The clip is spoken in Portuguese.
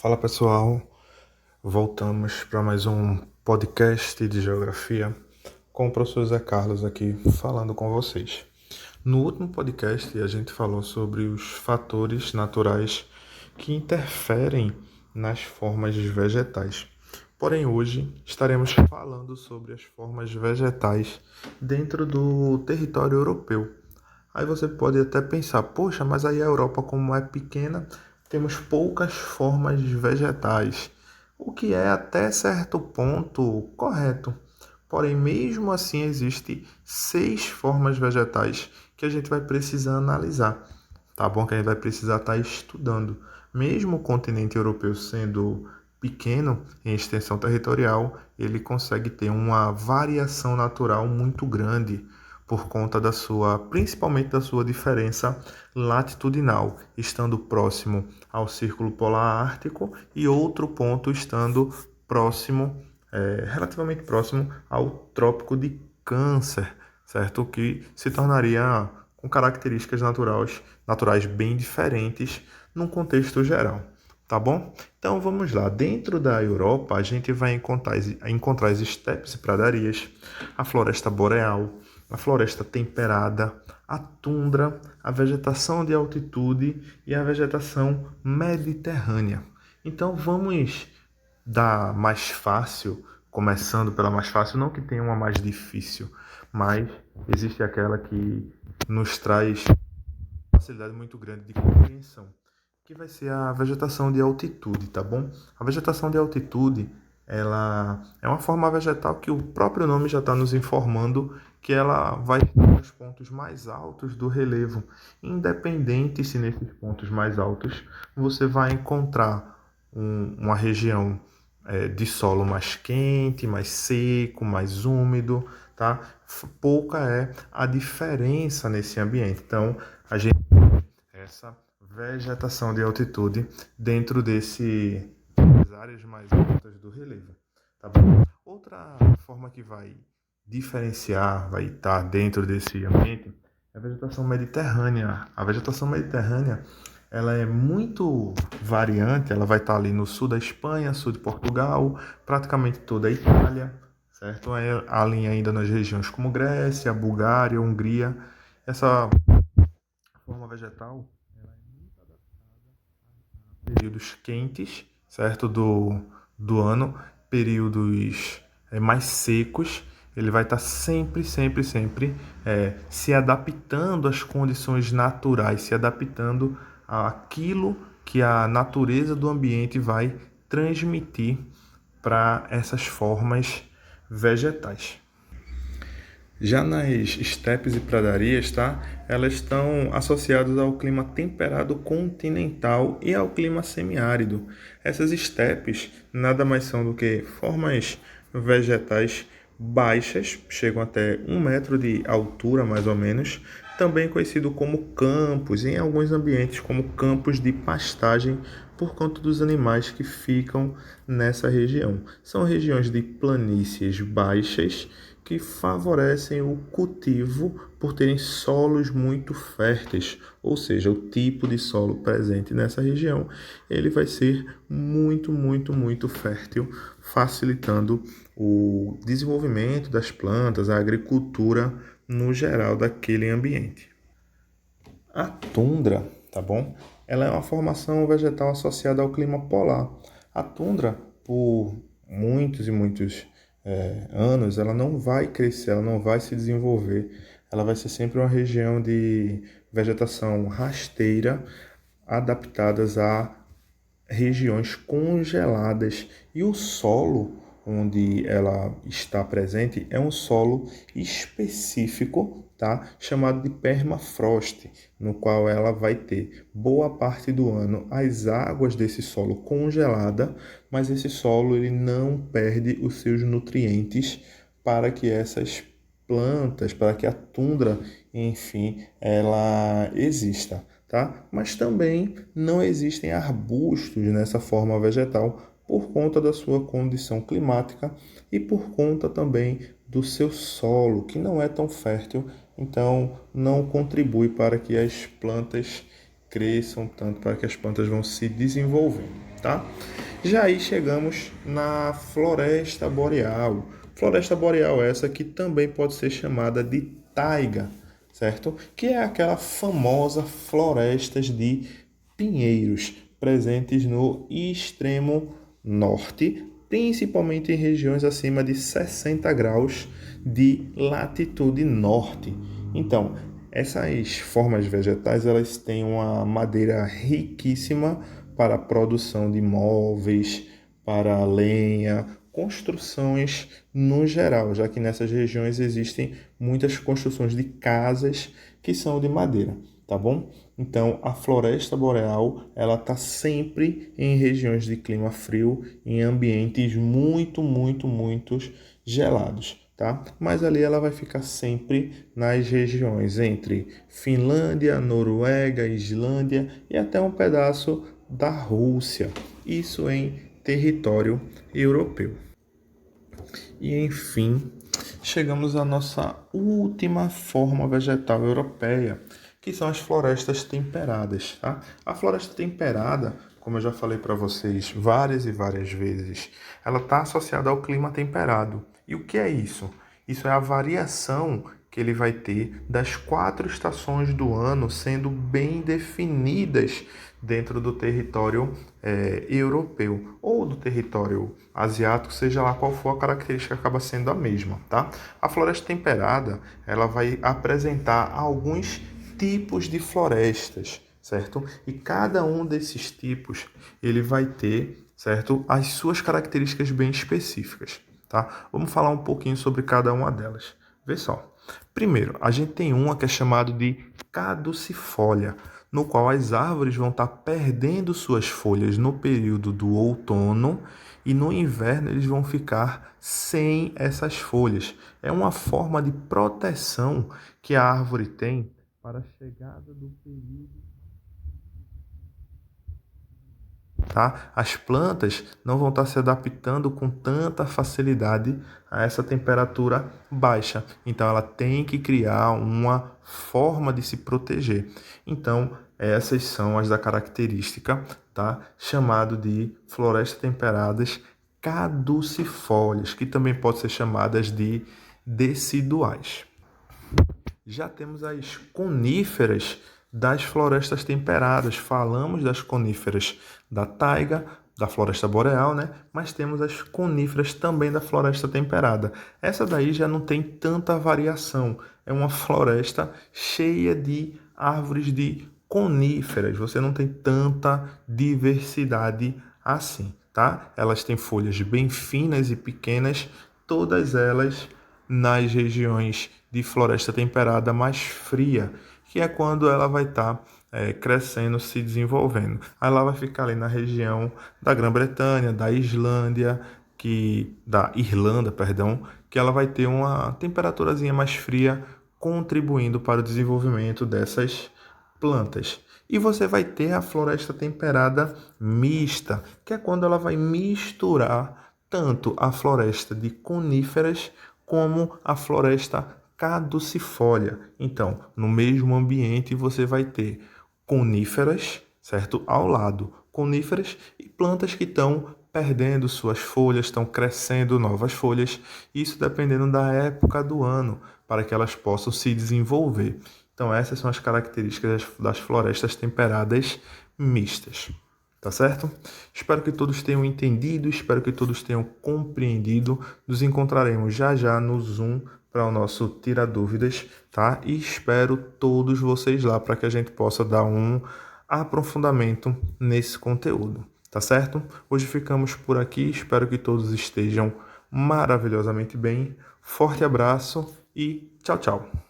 Fala pessoal, voltamos para mais um podcast de geografia com o professor Zé Carlos aqui falando com vocês. No último podcast a gente falou sobre os fatores naturais que interferem nas formas vegetais. Porém hoje estaremos falando sobre as formas vegetais dentro do território europeu. Aí você pode até pensar, poxa, mas aí a Europa, como é pequena, temos poucas formas vegetais, o que é até certo ponto correto. Porém, mesmo assim, existe 6 formas vegetais que a gente vai precisar analisar, tá bom? Que a gente vai precisar estar estudando. Mesmo o continente europeu sendo pequeno em extensão territorial, ele consegue ter uma variação natural muito grande por conta principalmente da sua diferença latitudinal, estando próximo ao Círculo Polar Ártico e outro ponto estando relativamente próximo ao Trópico de Câncer, certo? O que se tornaria com características naturais bem diferentes num contexto geral. Tá bom? Então vamos lá. Dentro da Europa, a gente vai encontrar as estepes e pradarias, a floresta boreal, a floresta temperada, a tundra, a vegetação de altitude e a vegetação mediterrânea. Então vamos da mais fácil, começando pela mais fácil, não que tenha uma mais difícil, mas existe aquela que nos traz facilidade muito grande de compreensão, que vai ser a vegetação de altitude, tá bom? A vegetação de altitude, ela é uma forma vegetal que o próprio nome já está nos informando que ela vai estar nos pontos mais altos do relevo, independente se nesses pontos mais altos você vai encontrar uma região de solo mais quente, mais seco, mais úmido, tá? Pouca é a diferença nesse ambiente. Então, a gente tem essa vegetação de altitude dentro das áreas mais altas do relevo, tá bom? Outra forma que vai diferenciar, vai estar dentro desse ambiente é a vegetação mediterrânea. A vegetação mediterrânea ela é muito variante, ela vai estar ali no sul da Espanha, sul de Portugal, praticamente toda a Itália, certo? Ali ainda nas regiões como Grécia, Bulgária, Hungria. Essa forma vegetal ela é muito adaptada a períodos quentes, certo? Do ano, períodos mais secos. Ele vai estar sempre se adaptando às condições naturais, se adaptando àquilo que a natureza do ambiente vai transmitir para essas formas vegetais. Já nas estepes e pradarias, tá? Elas estão associadas ao clima temperado continental e ao clima semiárido. Essas estepes nada mais são do que formas vegetais baixas, chegam até 1 metro de altura mais ou menos, também conhecido como campos, em alguns ambientes como campos de pastagem por conta dos animais que ficam nessa região. São regiões de planícies baixas que favorecem o cultivo por terem solos muito férteis, ou seja, o tipo de solo presente nessa região, ele vai ser muito fértil, facilitando o desenvolvimento das plantas, a agricultura no geral daquele ambiente. A tundra, tá bom? Ela é uma formação vegetal associada ao clima polar. A tundra, por muitos anos, ela não vai crescer, ela não vai se desenvolver. Ela vai ser sempre uma região de vegetação rasteira, adaptadas a regiões congeladas, e o solo onde ela está presente é um solo específico, tá? Chamado de permafrost, no qual ela vai ter boa parte do ano as águas desse solo congelada, mas esse solo ele não perde os seus nutrientes para que essas plantas, para que a tundra, enfim, ela exista, tá? Mas também não existem arbustos nessa forma vegetal por conta da sua condição climática e por conta também do seu solo, que não é tão fértil, então não contribui para que as plantas cresçam tanto, para que as plantas vão se desenvolvendo. tá? Já aí chegamos na floresta boreal. Floresta boreal essa que também pode ser chamada de taiga, certo? Que é aquela famosa florestas de pinheiros presentes no extremo norte, principalmente em regiões acima de 60 graus de latitude norte. Então, essas formas vegetais elas têm uma madeira riquíssima para a produção de móveis, para lenha, construções no geral, já que nessas regiões existem muitas construções de casas que são de madeira, tá bom? Então, a floresta boreal, ela está sempre em regiões de clima frio, em ambientes muito gelados, tá? Mas ali ela vai ficar sempre nas regiões entre Finlândia, Noruega, Islândia e até um pedaço da Rússia. Isso em território europeu. E enfim, chegamos à nossa última forma vegetal europeia, que são as florestas temperadas, tá? A floresta temperada, como eu já falei para vocês várias e várias vezes, ela está associada ao clima temperado. E o que é isso? Isso é a variação que ele vai ter das 4 estações do ano sendo bem definidas dentro do território europeu ou do território asiático, seja lá qual for a característica, acaba sendo a mesma, tá? A floresta temperada, ela vai apresentar alguns tipos de florestas, certo? E cada um desses tipos, ele vai ter, certo, as suas características bem específicas, tá? Vamos falar um pouquinho sobre cada uma delas. Vê só. Primeiro, a gente tem uma que é chamada de caducifólia, no qual as árvores vão estar perdendo suas folhas no período do outono e no inverno eles vão ficar sem essas folhas. É uma forma de proteção que a árvore tem para a chegada do período. Tá? As plantas não vão estar se adaptando com tanta facilidade a essa temperatura baixa. Então, ela tem que criar uma forma de se proteger. Então, essas são as da característica, tá? Chamado de florestas temperadas caducifólias, que também podem ser chamadas de deciduais. Já temos as coníferas das florestas temperadas. Falamos das coníferas da taiga, da floresta boreal, né? Mas temos as coníferas também da floresta temperada. Essa daí já não tem tanta variação. É uma floresta cheia de árvores de coníferas. Você não tem tanta diversidade assim, tá? Elas têm folhas bem finas e pequenas, todas elas nas regiões de floresta temperada mais fria, que é quando ela vai estar crescendo, se desenvolvendo. Aí ela vai ficar ali na região da Grã-Bretanha, da Irlanda, que ela vai ter uma temperaturazinha mais fria, contribuindo para o desenvolvimento dessas plantas. E você vai ter a floresta temperada mista, que é quando ela vai misturar tanto a floresta de coníferas como a floresta caducifólia. Então, no mesmo ambiente você vai ter coníferas, certo? Ao lado, coníferas e plantas que estão perdendo suas folhas, estão crescendo novas folhas, isso dependendo da época do ano, para que elas possam se desenvolver. Então, essas são as características das florestas temperadas mistas. Tá certo? Espero que todos tenham entendido, espero que todos tenham compreendido. Nos encontraremos já no Zoom para o nosso Tira Dúvidas, tá? E espero todos vocês lá para que a gente possa dar um aprofundamento nesse conteúdo, tá certo? Hoje ficamos por aqui, espero que todos estejam maravilhosamente bem. Forte abraço e tchau, tchau!